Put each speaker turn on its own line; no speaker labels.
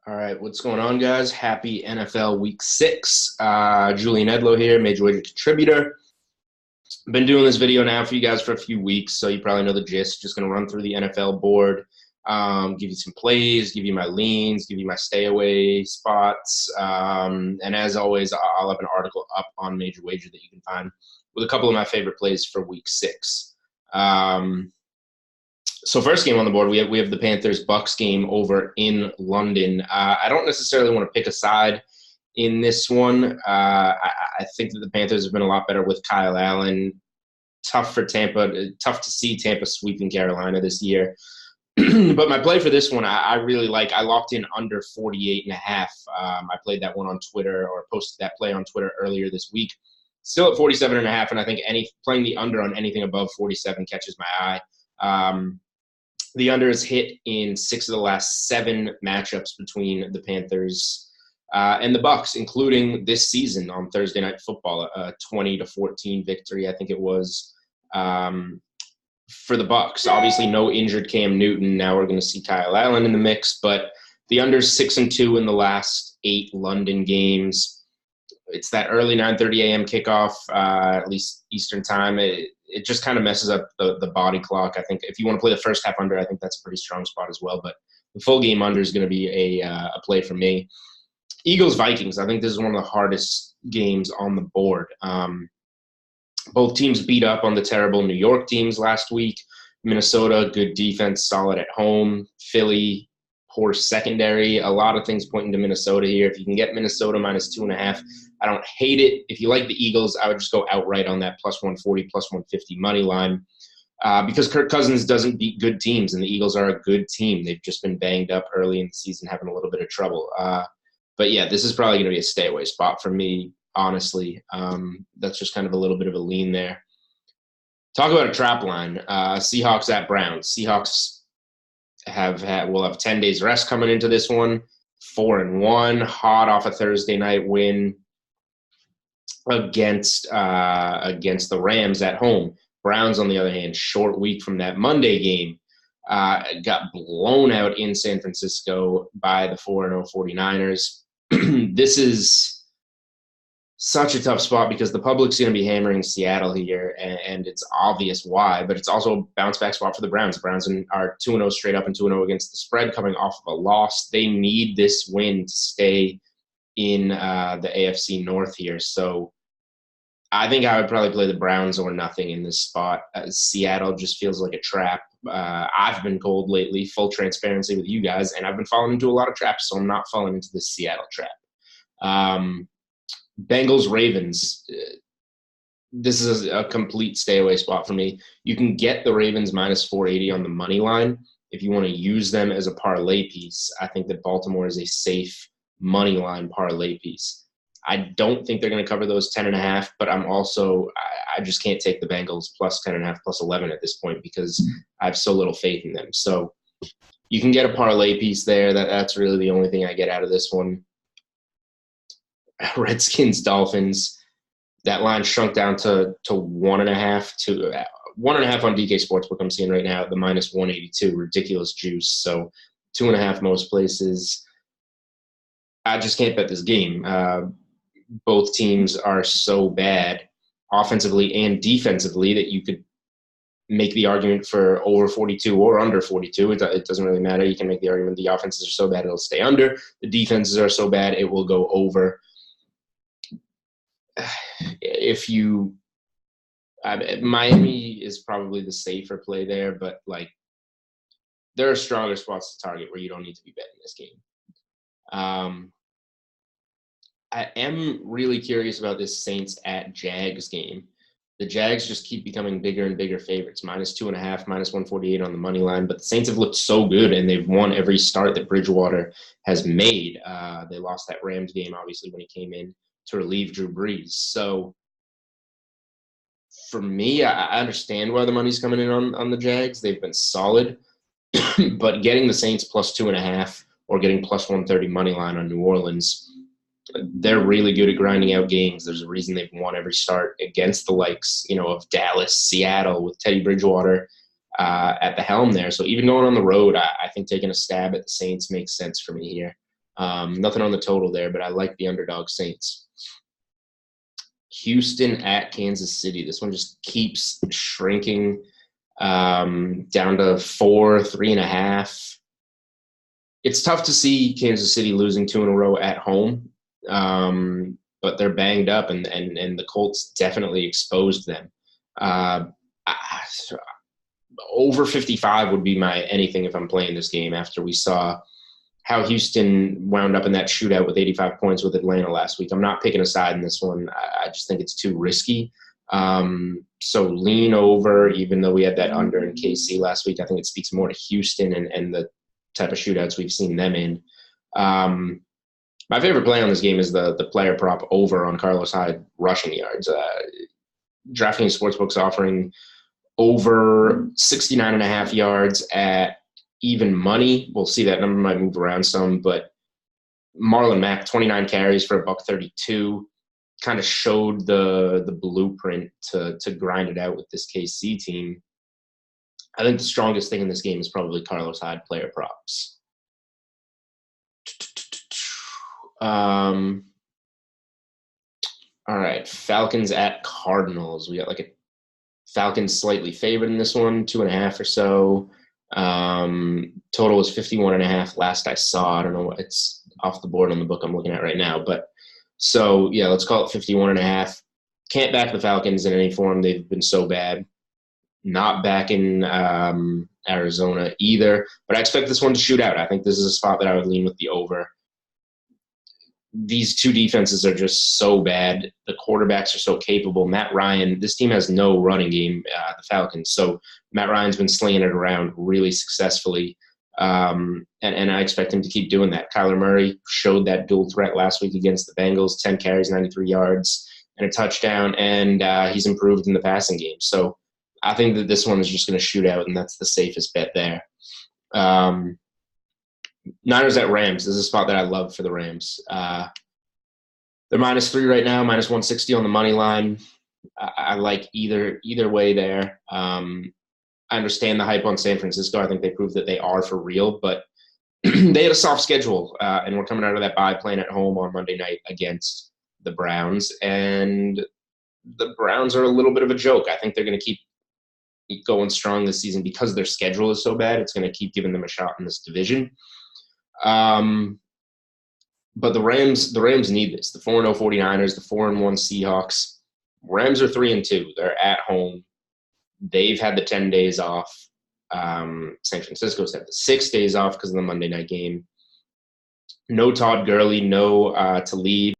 All right, what's going on, guys? Happy NFL Week 6. Julian Edlow here, Major Wager contributor. I've been doing this video now for you guys for a few weeks, so you probably know the gist. Just going to run through the NFL board, give you some plays, give you my leans, give you my stay away spots. And as always, I'll have an article up on Major Wager that you can find with a couple of my favorite plays for Week 6. So first game on the board, we have the Panthers Bucs game over in London. I don't necessarily want to pick a side in this one. I think that the Panthers have been a lot better with Kyle Allen. Tough for Tampa. Tough to see Tampa sweeping Carolina this year. But my play for this one, I really like. I locked in under 48.5. I played that one on Twitter, or posted that play on Twitter earlier this week. Still at 47.5, and I think playing the under on anything above 47 catches my eye. The under is hit in 6 of the last 7 matchups between the Panthers and the Bucs, including this season on Thursday Night Football, a 20-14 victory, I think it was, for the Bucs. Obviously, no injured Cam Newton. Now we're going to see Kyle Allen in the mix, but the under's 6-2 in the last 8 London games. It's that early 9:30 a.m. kickoff, at least Eastern time. It just kind of messes up the body clock. I think if you want to play the first half under, I think that's a pretty strong spot as well. But the full game under is going to be a play for me. Eagles-Vikings, I think this is one of the hardest games on the board. Both teams beat up on the terrible New York teams last week. Minnesota, good defense, solid at home. Philly, poor secondary. A lot of things pointing to Minnesota here. If you can get Minnesota minus 2.5, I don't hate it. If you like the Eagles, I would just go outright on that plus 140, plus 150 money line because Kirk Cousins doesn't beat good teams, and the Eagles are a good team. They've just been banged up early in the season, having a little bit of trouble. But, yeah, this is probably going to be a stay-away spot for me, honestly. That's just kind of a little bit of a lean there. Talk about a trap line. Seahawks at Browns. Seahawks will have 10 days rest coming into this one. 4-1, hot off a Thursday night win against the Rams at home. Browns, on the other hand, short week from that Monday game, got blown out in San Francisco by the 4-0 49ers. This is such a tough spot because the public's going to be hammering Seattle here, and it's obvious why, but it's also a bounce-back spot for the Browns. The Browns are 2-0 straight up and 2-0 against the spread, coming off of a loss. They need this win to stay in the AFC North here. So I think I would probably play the Browns or nothing in this spot. Seattle just feels like a trap. I've been cold lately, full transparency with you guys, and I've been falling into a lot of traps, so I'm not falling into this Seattle trap. Bengals-Ravens, this is a complete stay-away spot for me. You can get the Ravens minus 480 on the money line. If you want to use them as a parlay piece, I think that Baltimore is a safe money line parlay piece. I don't think they're going to cover those 10.5, but I just can't take the Bengals plus 10.5, plus 11 at this point because I have so little faith in them. So you can get a parlay piece there. That's really the only thing I get out of this one. Redskins Dolphins, that line shrunk down to 1.5 to 1.5 on DK Sportsbook. I'm seeing right now at the minus 182, ridiculous juice. So 2.5 most places. I just can't bet this game. Both teams are so bad offensively and defensively that you could make the argument for over 42 or under 42. It doesn't really matter. You can make the argument the offenses are so bad it'll stay under. The defenses are so bad it will go over. Miami is probably the safer play there, but there are stronger spots to target where you don't need to be betting this game. I am really curious about this Saints at Jags game. The Jags just keep becoming bigger and bigger favorites, minus 2.5, minus 148 on the money line. But the Saints have looked so good, and they've won every start that Bridgewater has made. They lost that Rams game, obviously, when he came in to relieve Drew Brees. So for me, I understand why the money's coming in on the Jags. They've been solid. But getting the Saints plus 2.5 or getting plus 130 money line on New Orleans, they're really good at grinding out games. There's a reason they've won every start against the likes, of Dallas, Seattle, with Teddy Bridgewater at the helm there. So even going on the road, I think taking a stab at the Saints makes sense for me here. Nothing on the total there, but I like the underdog Saints. Houston at Kansas City. This one just keeps shrinking down to 4, 3.5. It's tough to see Kansas City losing 2 in a row at home, but they're banged up, and the Colts definitely exposed them. Over 55 would be my anything if I'm playing this game after we saw how Houston wound up in that shootout with 85 points with Atlanta last week. I'm not picking a side in this one. I just think it's too risky. So lean over, even though we had that under in KC last week. I think it speaks more to Houston and the type of shootouts we've seen them in. My favorite play on this game is the player prop over on Carlos Hyde rushing yards. DraftKings Sportsbook's offering over 69.5 yards at even money. We'll see that number might move around some, but Marlon Mack, 29 carries for $132, kind of showed the blueprint to grind it out with this KC team. I think the strongest thing in this game is probably Carlos Hyde player props. All right, Falcons at Cardinals. We got like a Falcons slightly favored in this one, 2.5 or so. Total is 51.5 last I saw. I don't know what it's off the board on the book I'm looking at right now, but so yeah, let's call it 51.5. Can't back the Falcons in any form. They've been so bad. Not back in Arizona either, but I expect this one to shoot out. I think this is a spot that I would lean with the over. These two defenses are just so bad. The quarterbacks are so capable. Matt Ryan, this team has no running game, the Falcons. So Matt Ryan's been slinging it around really successfully, and I expect him to keep doing that. Kyler Murray showed that dual threat last week against the Bengals, 10 carries, 93 yards, and a touchdown, and he's improved in the passing game. So I think that this one is just going to shoot out, and that's the safest bet there. Niners at Rams. This is a spot that I love for the Rams. They're -3 right now, -160 on the money line. I like either way there. I understand the hype on San Francisco. I think they proved that they are for real, but they had a soft schedule, and we're coming out of that bye playing at home on Monday night against the Browns, and the Browns are a little bit of a joke. I think they're going to keep going strong this season because their schedule is so bad. It's going to keep giving them a shot in this division. But the Rams need this. The 4-0 49ers, the 4-1 Seahawks. Rams are 3-2. They're at home. They've had the 10 days off. San Francisco's had the 6 days off because of the Monday night game. No Todd Gurley, no Talib.